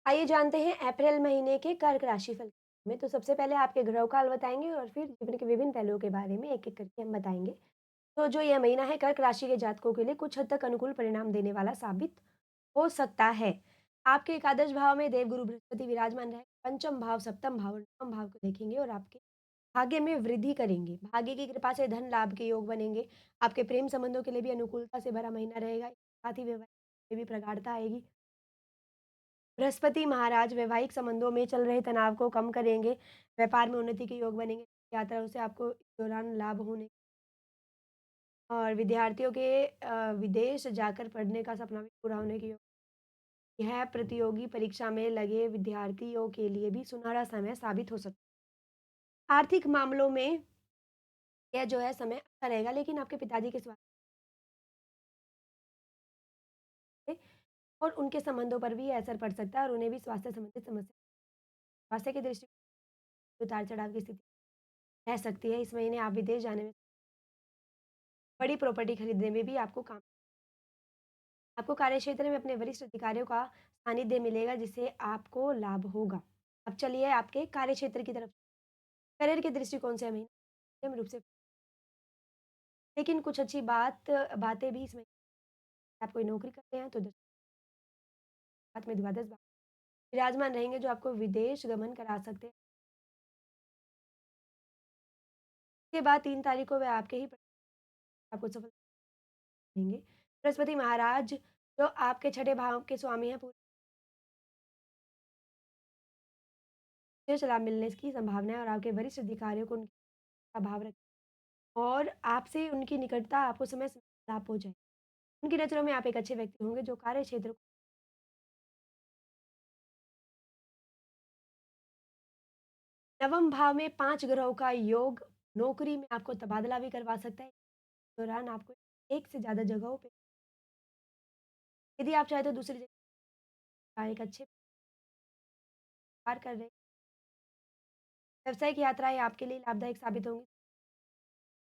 आइए जानते हैं अप्रैल महीने के कर्क राशिफल में। तो सबसे पहले आपके ग्रह काल बताएँगे और फिर जीवन के विभिन्न पहलुओं के बारे में एक-एक करके हम बताएँगे। तो जो यह महीना है कर्क राशि के जातकों के लिए कुछ हद तक अनुकूल परिणाम देने वाला साबित हो सकता है। आपके एकादश भाव में देवगुरु बृहस्पति विराजमान रहे, पंचम भाव, सप्तम भाव और नवम भाव को देखेंगे और आपके भाग्य में वृद्धि करेंगे। भाग्य की कृपा से धन लाभ के योग बनेंगे। आपके प्रेम संबंधों के लिए भी अनुकूलता से भरा महीना रहेगा। साथ ही व्यवहार में भी प्रगाढ़ता आएगी। बृहस्पति महाराज वैवाहिक संबंधों में चल रहे तनाव को कम करेंगे, व्यापार में उन्नति के योग बनेंगे, यात्राओं से आपको इस दौरान लाभ होने और विद्यार्थियों के विदेश जाकर पढ़ने का सपना भी पूरा होने के योग। यह प्रतियोगी परीक्षा में लगे विद्यार्थियों के लिए भी सुनहरा समय साबित हो सकता है। आर्थिक मामलों में यह जो है समय अच्छा रहेगा, लेकिन आपके पिताजी के स्वास्थ्य पे और उनके संबंधों पर भी असर पड़ सकता है और उन्हें भी स्वास्थ्य संबंधित समस्या स्वास्थ्य की दृष्टि उतार-चढ़ाव की स्थिति रह सकती है। इस महीने आप विदेश जाने में बड़ी प्रॉपर्टी खरीदने में भी आपको कार्यक्षेत्र में अपने वरिष्ठ अधिकारियों का सानिध्य मिलेगा जिससे आपको लाभ होगा। अब चलिए आपके कार्यक्षेत्र की तरफ। करियर के दृष्टिकोण से हमें मध्यम रूप से, लेकिन कुछ अच्छी बातें भी इसमें। आप कोई नौकरी करते हैं तो बात में द्वादश भाव विराजमान रहेंगे जो आपको विदेश गमन करा सकते हैं। इसके बाद 3 तारीख को वह आपके ही आपको सफल देंगे। बृहस्पति महाराज जो आपके छठे भाव के स्वामी हैं, पूरे विशेष लाभ मिलने की संभावना है और आपके वरिष्ठ अधिकारियों को उनका भाव रखें और आपसे उनकी निकटता आपको समय समय लाभ पहुंचाए। उनकी नज़रों में आप एक अच्छे व्यक्ति होंगे जो कार्य क्षेत्र को। नवम भाव में 5 ग्रहों का योग नौकरी में आपको तबादला भी करवा सकता है। इस दौरान आपको एक से ज़्यादा जगहों पे यदि आप चाहें तो दूसरी जगह एक अच्छे कार्य कर रहे हैं। व्यावसायिक यात्राएँ आपके लिए लाभदायक साबित होंगी।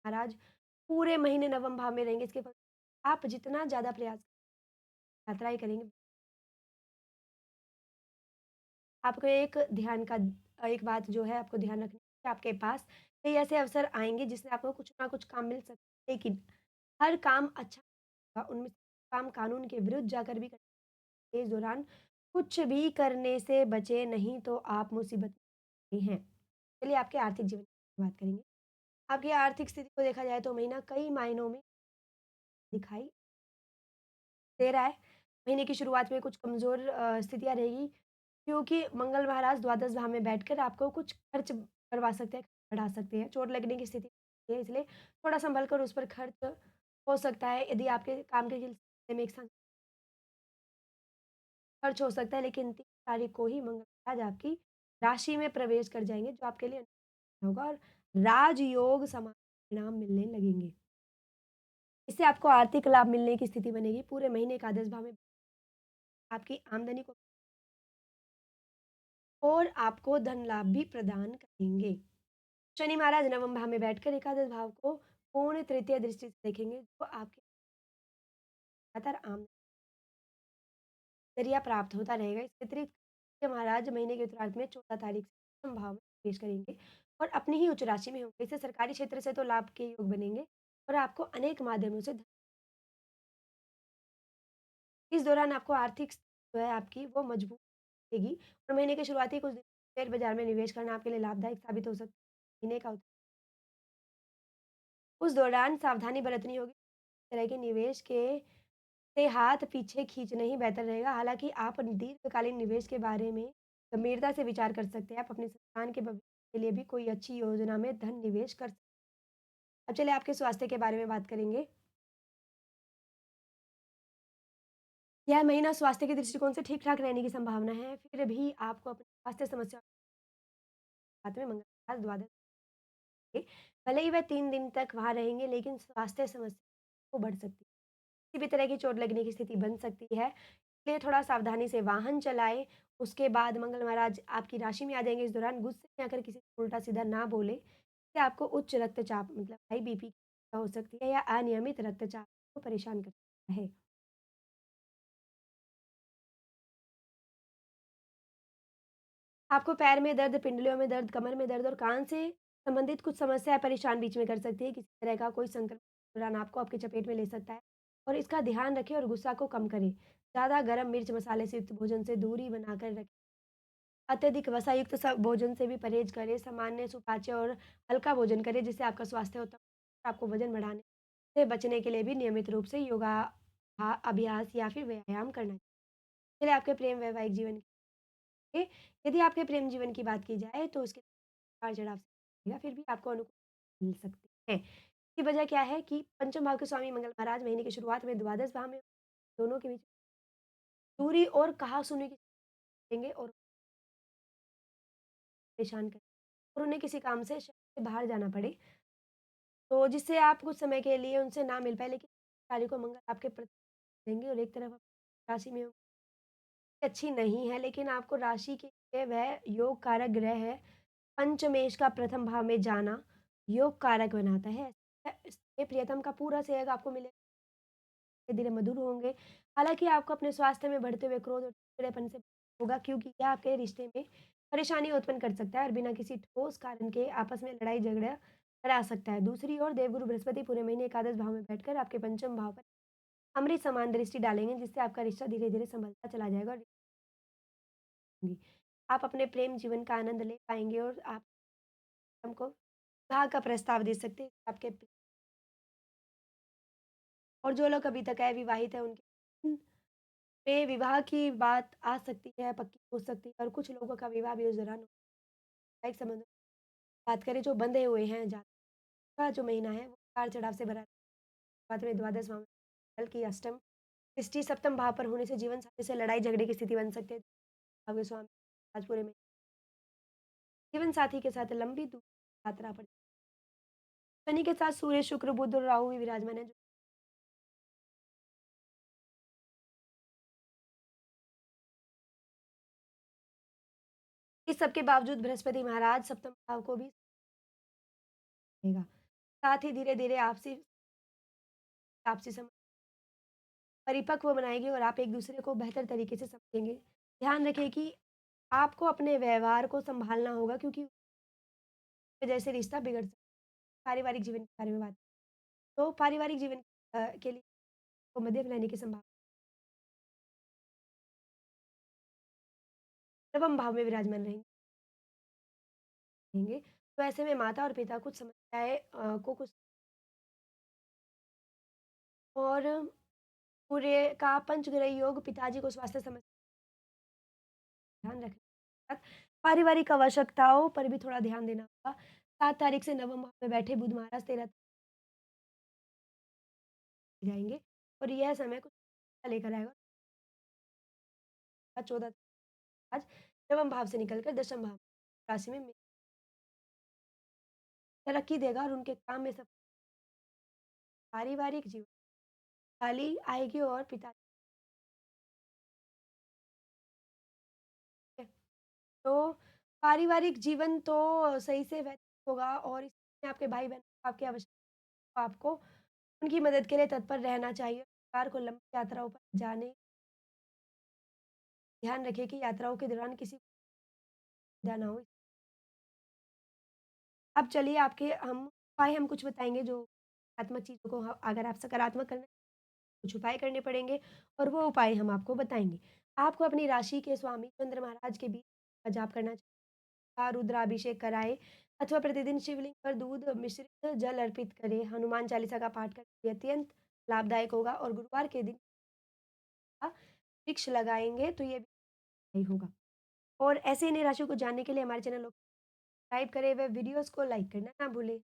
महाराज पूरे महीने नवम भाव में रहेंगे। इसके फल आप जितना ज़्यादा प्रयास यात्राएँ करेंगे, आपको एक बात जो है आपको ध्यान रखनी है कि आपके पास कई ऐसे अवसर आएँगे जिससे आपको कुछ ना कुछ काम मिल सकता है, लेकिन हर काम अच्छा उनमें से काम कानून के विरुद्ध जाकर भी करते हैं। इस दौरान कुछ भी करने से बचे नहीं तो आप मुसीबत में हैं। चलिए आपके आर्थिक जीवन की बात करेंगे। आपकी आर्थिक स्थिति को देखा जाए तो महीना कई मायनों में दिखाई दे रहा है। महीने की शुरुआत में कुछ कमज़ोर स्थितियाँ रहेगी क्योंकि मंगल महाराज द्वादश भाव में बैठकर आपको कुछ खर्च करवा सकते हैं, बढ़ा सकते हैं। चोट लगने की स्थिति है इसलिए थोड़ा सँभल कर उस पर खर्च हो सकता है। यदि आपके काम के सिलसिले में एक साथ खर्च हो सकता है, लेकिन 3 तारीख को ही मंगल महाराज आपकी राशि में प्रवेश कर जाएँगे जो आपके लिए अनुकूल होगा और राजयोग समान परिणाम मिलने लगेंगे। इससे आपको आर्थिक लाभ मिलने की स्थिति बनेगी। पूरे महीने एकादश भाव में आपकी आमदनी को और आपको धन लाभ भी प्रदान करेंगे। शनि महाराज नवम भाव में बैठकर एकादश भाव को पूर्ण तृतीय दृष्टि से देखेंगे जो आपके लगातार आमदनी जरिया प्राप्त होता रहेगा। इसके अतिरिक्त शनि महाराज महीने के उत्तरार्ध में 14 तारीख से दसम भाव में प्रवेश करेंगे और अपनी ही उच्च राशि में होंगे। इससे सरकारी क्षेत्र से तो लाभ के योग बनेंगे और आपको अनेक माध्यमों से इस दौरान आपको आर्थिक जो है आपकी वो मजबूत रहेगी और महीने के शुरुआती कुछ दिन शेयर बाजार में निवेश करना आपके लिए लाभदायक साबित हो सकता है। महीने का उस दौरान सावधानी बरतनी होगी। इस तरह के निवेश के से हाथ पीछे खींचना ही बेहतर रहेगा। हालाँकि आप दीर्घकालीन निवेश के बारे में गंभीरता से विचार कर सकते हैं। आप अपने संतान के भविष्य के लिए भी कोई अच्छी योजना में धन निवेश कर सकते हैं। अब चलिए आपके स्वास्थ्य के बारे में बात करेंगे। यह महीना स्वास्थ्य के दृष्टिकोण से ठीक-ठाक रहने की संभावना है। फिर भी आपको अपनी स्वास्थ्य समस्या साथ में मंगलवार द्वादश के भले ही वह 3 दिन तक वहाँ रहेंगे, लेकिन स्वास्थ्य समस्या वो बढ़ सकती है। किसी भी तरह की चोट लगने की स्थिति बन सकती है, इसलिए थोड़ा सावधानी से वाहन चलाएँ। उसके बाद मंगल महाराज आपकी राशि में आ जाएँगे। इस दौरान गुस्से में आकर किसी को उल्टा-सीधा ना बोलें, इससे आपको उच्च रक्तचाप मतलब हाई बीपी हो सकती है या अनियमित रक्तचाप को परेशान कर सकता है। आपको पैर में दर्द, पिंडलियों में दर्द, कमर में दर्द और कान से संबंधित कुछ समस्याएँ परेशान बीच में कर सकती है। किसी तरह का कोई संक्रमण दौरान आपको आपकी चपेट में ले सकता है और इसका ध्यान रखें और गुस्सा को कम करें। ज़्यादा गरम मिर्च मसाले से युक्त भोजन से दूरी बनाकर रखें। अत्यधिक वसायुक्त भोजन से भी परहेज़ करें। सामान्य सुपाच्य और हल्का भोजन करें जिससे आपका स्वास्थ्य उत्तम आपको वज़न बढ़ाने से बचने के लिए भी नियमित रूप से योगा अभ्यास या फिर व्यायाम करना चाहिए। चलिए आपके प्रेम वैवाहिक जीवन के यदि आपके प्रेम जीवन की बात की जाए तो उसके उतार-चढ़ाव से या फिर भी आपको अनुकूल मिल सकते हैं। इसकी वजह क्या है कि पंचम भाव के स्वामी मंगल महाराज महीने की शुरुआत में द्वादश भाव में दोनों के बीच दूरी और कहा-सुनी की देंगे और परेशान करें और उन्हें किसी काम से शहर से बाहर जाना पड़े, तो जिससे आप कुछ समय के लिए उनसे ना मिल पाएँ, लेकिन कार्य को मंगल आपके प्रति देंगे और एक तरफ आप राशि में अच्छी नहीं है, लेकिन आपको राशि के लिए वह योग कारक ग्रह है। पंचमेश का प्रथम भाव में जाना योग कारक बनाता है। इससे प्रियतम का पूरा सहयोग आपको मिलेगा, धीरे-धीरे मधुर होंगे। हालाँकि आपको अपने स्वास्थ्य में बढ़ते हुए क्रोध और चिड़चिड़ेपन से होगा क्योंकि यह आपके रिश्ते में परेशानी उत्पन्न कर सकता है और बिना किसी ठोस कारण के आपस में लड़ाई-झगड़ा करा सकता है। दूसरी ओर देवगुरु बृहस्पति पूरे महीने एकादश भाव में बैठकर आपके पंचम भाव पर अमृत समान दृष्टि डालेंगे, जिससे आपका रिश्ता धीरे-धीरे संभलता चला जाएगा और होंगी। आप अपने प्रेम जीवन का आनंद ले पाएँगे और आप हमको विवाह का प्रस्ताव दे सकते हैं आपके और जो लोग अभी तक अविवाहित हैं उनके पे विवाह की बात आ सकती है, पक्की हो सकती है और कुछ लोगों का विवाह भी उस दौरान वैवाहिक संबंधों की बात करें जो बंधे हुए हैं का जो महीना है वो उतार-चढ़ाव से भरा बाद में द्वादश भाव में कल की अष्टम दृष्टि सप्तम भाव पर होने से जीवन साथी से लड़ाई झगड़े की स्थिति बन सकती है। भाग्य स्वामी आज पूरे में जीवन साथी के साथ लंबी दूरी यात्रा पर शनि के साथ सूर्य, शुक्र, बुध और राहु भी विराजमान है। इस सब के बावजूद बृहस्पति महाराज सप्तम भाव को भी देगा। साथ ही धीरे-धीरे आपसी आपसी समझ परिपक्व बनाएगी और आप एक-दूसरे को बेहतर तरीके से समझेंगे। ध्यान रखें कि आपको अपने व्यवहार को सँभालना होगा क्योंकि उसकी वजह से रिश्ता बिगड़ सकता है। पारिवारिक जीवन के बारे में बात तो पारिवारिक जीवन के लिए को मध्यम रहने की संभावना नवम भाव में विराजमान रहेंगे। तो ऐसे में माता और पिता कुछ समस्याएँ को कुछ और सूर्य का पंचग्रह योग पिताजी को स्वास्थ्य समस्या ध्यान रखने के साथ पारिवारिक आवश्यकताओं पर भी थोड़ा ध्यान देना होगा। 7 तारीख से नवम भाव में बैठे बुध महाराज 13 जाएँगे और यह समय कुछ लेकर आएगा। 14 आज नवम भाव से निकलकर दशम भाव राशि में तरक्की देगा और उनके काम में सब पारिवारिक जीवन खुशहाली आएगी और पिता तो पारिवारिक जीवन तो सही से व्यतीत होगा और इसमें आपके भाई-बहन को आपकी आवश्यकता आपको उनकी मदद के लिए तत्पर रहना चाहिए। परिवार को लंबी यात्राओं पर जाने ध्यान रखें कि यात्राओं के दौरान किसी को असुविधा ना हो। अब चलिए आपके हम उपाय हम कुछ बताएँगे जो सकारात्मक चीज़ों को अगर आप सकारात्मक करना कुछ उपाय करने पड़ेंगे और वो उपाय हम आपको बताएँगे। आपको अपनी राशि के स्वामी चंद्र महाराज के बीच का जाप करना चाहिए, रुद्राभिषेक कराएँ अथवा प्रतिदिन शिवलिंग पर दूध मिश्रित जल अर्पित करें, हनुमान चालीसा का पाठ करें, ये अत्यंत लाभदायक होगा और गुरुवार के दिन का वृक्ष लगाएँगे तो ये भी सही होगा। और ऐसे ही नई राशियों को जानने के लिए हमारे चैनल को सब्सक्राइब करें व वीडियोज़ को लाइक करना ना भूलें।